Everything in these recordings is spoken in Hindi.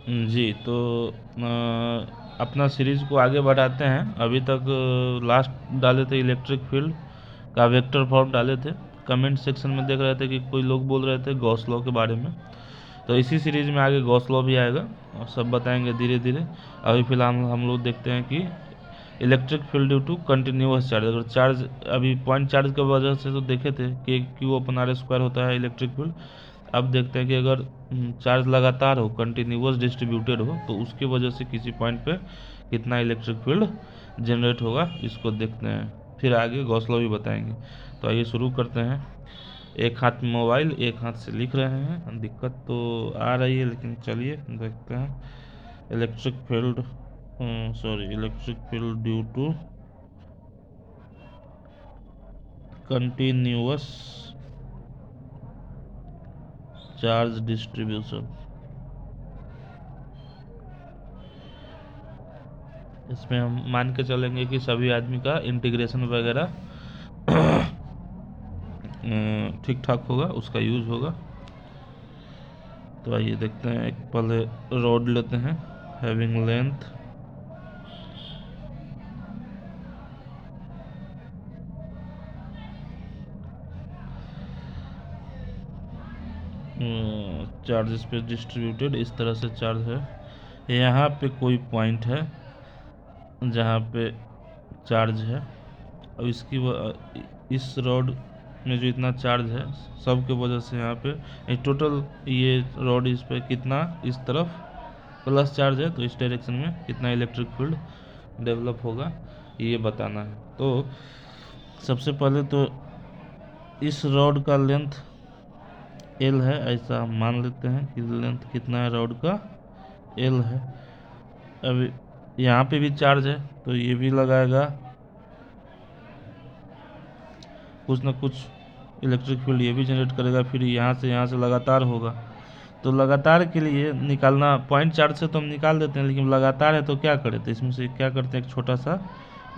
जी, तो अपना सीरीज को आगे बढ़ाते हैं। अभी तक लास्ट डाले थे इलेक्ट्रिक फील्ड का वेक्टर फॉर्म डाले थे। कमेंट सेक्शन में देख रहे थे कि कोई लोग बोल रहे थे गॉस लॉ के बारे में, तो इसी सीरीज में आगे गॉस लॉ भी आएगा और सब बताएंगे धीरे धीरे। अभी फिलहाल हम लोग देखते हैं कि electric field due to continuous charge, अगर चार्ज अभी पॉइंट चार्ज की वजह से तो देखे थे कि क्यू अपन आर स्क्वायर होता है इलेक्ट्रिक फील्ड। अब देखते हैं कि अगर चार्ज लगातार हो, कंटिन्यूअस डिस्ट्रीब्यूटेड हो, तो उसकी वजह से किसी पॉइंट पे कितना इलेक्ट्रिक फील्ड जनरेट होगा, इसको देखते हैं। फिर आगे गॉस लॉ भी बताएंगे। तो आइए शुरू करते हैं। एक हाथ में मोबाइल, एक हाथ से लिख रहे हैं, दिक्कत तो आ रही है, लेकिन चलिए देखते हैं। Electric field electric field due to continuous charge distribution. इसमें हम मान के चलेंगे कि सभी आदमी का इंटीग्रेशन वगैरह ठीक ठाक होगा, उसका यूज होगा। तो आइए देखते हैं। एक पहले रोड लेते हैं, हैविंग लेंथ चार्जेस पे डिस्ट्रीब्यूटेड, इस तरह से चार्ज है। यहाँ पे कोई पॉइंट है जहाँ पे चार्ज है। अब इस रॉड में जो इतना चार्ज है, सब के वजह से यहाँ पे टोटल ये रॉड इस पे कितना इस तरफ प्लस चार्ज है, तो इस डायरेक्शन में कितना इलेक्ट्रिक फील्ड डेवलप होगा, ये बताना है। तो सबसे पहले तो इस रॉड का लेंथ एल है, ऐसा हम मान लेते हैं कि लेंथ कितना है रॉड का, एल है। अब यहाँ पे भी चार्ज है, तो ये भी लगाएगा कुछ ना कुछ इलेक्ट्रिक फील्ड, ये भी जनरेट करेगा। फिर यहाँ से लगातार होगा। तो लगातार के लिए निकालना, पॉइंट चार्ज से तो हम निकाल देते हैं, लेकिन लगातार है तो क्या करें, तो इसमें से क्या करते हैं, एक छोटा सा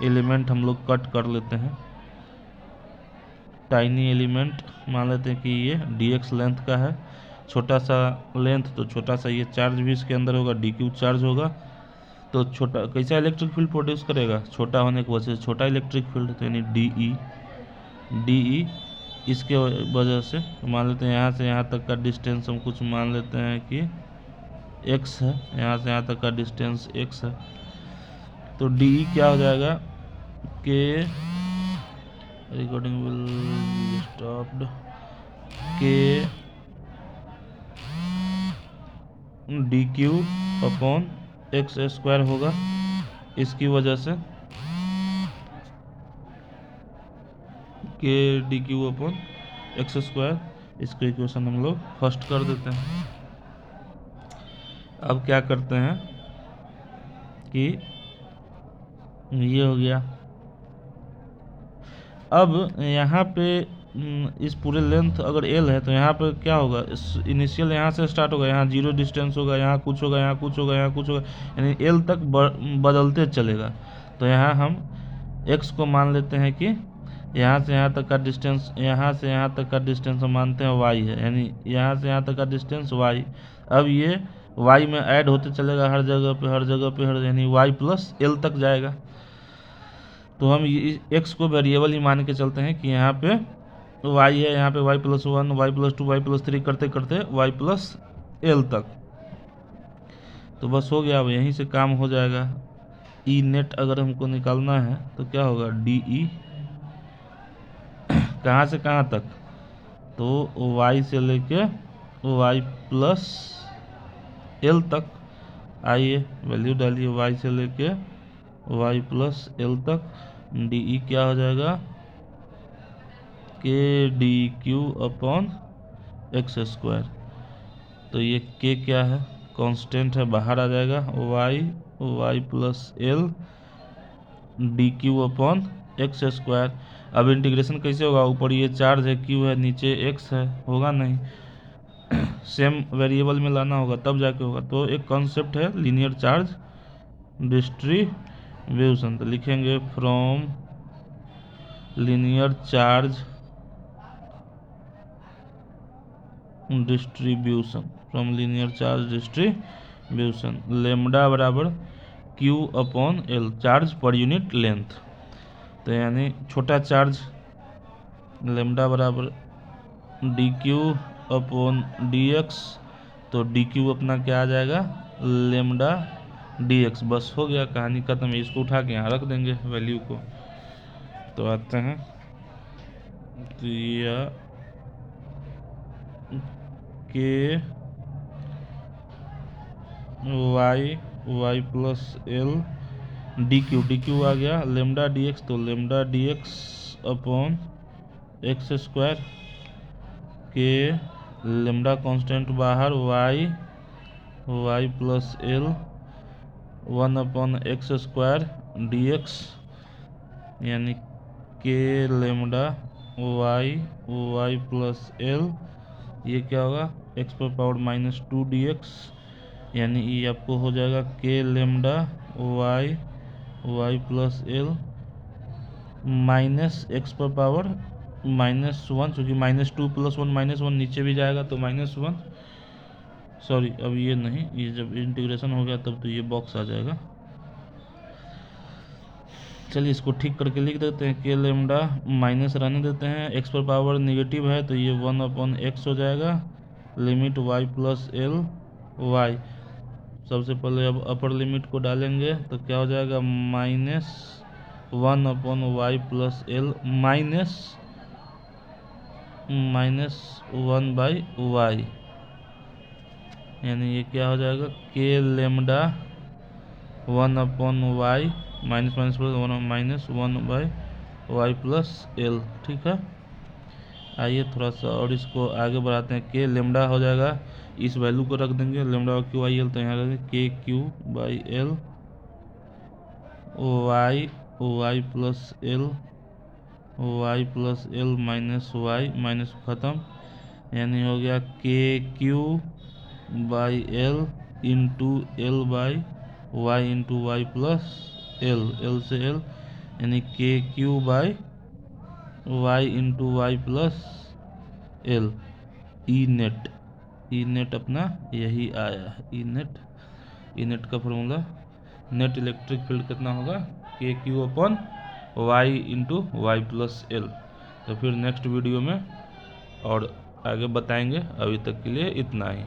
एलिमेंट हम लोग कट कर लेते हैं। टाइनी एलिमेंट मान लेते हैं कि ये dx लेंथ का है, छोटा सा लेंथ, तो छोटा सा ये चार्ज भी इसके अंदर होगा, dq चार्ज होगा। तो छोटा कैसा इलेक्ट्रिक फील्ड प्रोड्यूस करेगा, छोटा होने की वजह से छोटा इलेक्ट्रिक फील्ड, तो यानी डी ई इसके वजह से मान लेते हैं यहाँ से यहाँ तक का डिस्टेंस हम कुछ मान लेते हैं कि x है, यहाँ से यहाँ तक का डिस्टेंस x है। तो डी क्या हो जाएगा, के रिकॉर्डिंग विल स्टॉप्ड, के D q upon x square होगा। इसकी वजह से के D q upon x square, इसको इक्वेशन हम लोग फर्स्ट कर देते हैं। अब क्या करते हैं कि ये हो गया। अब यहाँ पे इस पूरे लेंथ अगर एल है, तो यहाँ पे क्या होगा, इनिशियल यहाँ से स्टार्ट होगा, यहाँ जीरो डिस्टेंस होगा, यहाँ कुछ होगा, यहाँ कुछ होगा, यहाँ कुछ होगा, यानी एल तक बदलते चलेगा। तो यहाँ हम एक्स को मान लेते हैं कि यहाँ से यहाँ तक का डिस्टेंस, यहाँ से यहाँ तक का डिस्टेंस हम मानते हैं वाई है, यानी यहाँ से यहाँ तक का डिस्टेंस वाई। अब ये वाई में ऐड होते चलेगा हर जगह पे हर जगह पे यानी वाई प्लस एल तक जाएगा। तो हम एक्स को वेरिएबल ही मान के चलते हैं कि यहाँ पे वाई है, यहाँ पे y plus one, y plus two, y plus three करते करते वाई प्लस एल तक। तो बस हो गया, अब यहीं से काम हो जाएगा। ई नेट अगर हमको निकालना है तो क्या होगा, डी ई कहाँ से कहाँ तक, तो वाई से लेके वाई प्लस एल तक। आइए वैल्यू डालिए, वाई से लेके वाई प्लस एल तक। डी ई क्या हो जाएगा, के D q upon x square. तो ये के क्या है, कांस्टेंट है, बाहर आ जाएगा, y plus l d q upon x square. अब इंटीग्रेशन कैसे होगा, ऊपर ये चार्ज है क्यू है, नीचे एक्स है, होगा नहीं, सेम वेरिएबल में लाना होगा तब जाके होगा। तो एक कॉन्सेप्ट है लीनियर चार्ज डिस्ट्रीब्यूशन, तो लिखेंगे from linear charge distribution, from linear charge distribution distribution lambda बराबर q upon l, charge per unit length. तो यानी छोटा चार्ज लेमडा बराबर d q upon d x, तो डी क्यू अपना क्या आ जाएगा, लेमडा डी एक्स। बस हो गया, कहानी खत्म है। इसको उठा के यहाँ रख देंगे वैल्यू को। तो आते हैं, तो ये k y plus l d q आ गया लेमडा डी एक्स, तो lambda d x upon x square k lambda constant बाहर y plus l 1/x square d x, यानी k lambda y plus L, ये क्या होगा x⁻² dx, यानी ये आपको हो जाएगा k lambda y plus l minus x⁻−1, चूँकि -2 + 1 -1 नीचे भी जाएगा तो -1, सॉरी अब ये नहीं, ये जब इंटीग्रेशन हो गया तब तो ये बॉक्स आ जाएगा। चलिए इसको ठीक करके लिख देते हैं, के लेमडा माइनस रहने देते हैं, x पर पावर नेगेटिव है तो ये 1/x हो जाएगा, limit y plus l y. सबसे पहले अब अपर लिमिट को डालेंगे तो क्या हो जाएगा, -1/y प्लस एल -1/y, यानी ये क्या हो जाएगा, k lambda 1/y -1/y plus L. ठीक है, आइए थोड़ा सा और इसको आगे बढ़ाते हैं। के लेमडा हो जाएगा, इस वैल्यू को रख देंगे लेमडा क्यू आई एल, तो यहाँ रख देंगे k q by l y plus l minus y, minus खत्म, यानी हो गया k q by l into l by y into y plus l से एल, यानी k q by y into y plus l. E net अपना यही आया, ई नेट का फॉर्मूला, नेट इलेक्ट्रिक फील्ड कितना होगा, k q upon y into y plus l. तो फिर नेक्स्ट वीडियो में और आगे बताएंगे, अभी तक के लिए इतना ही।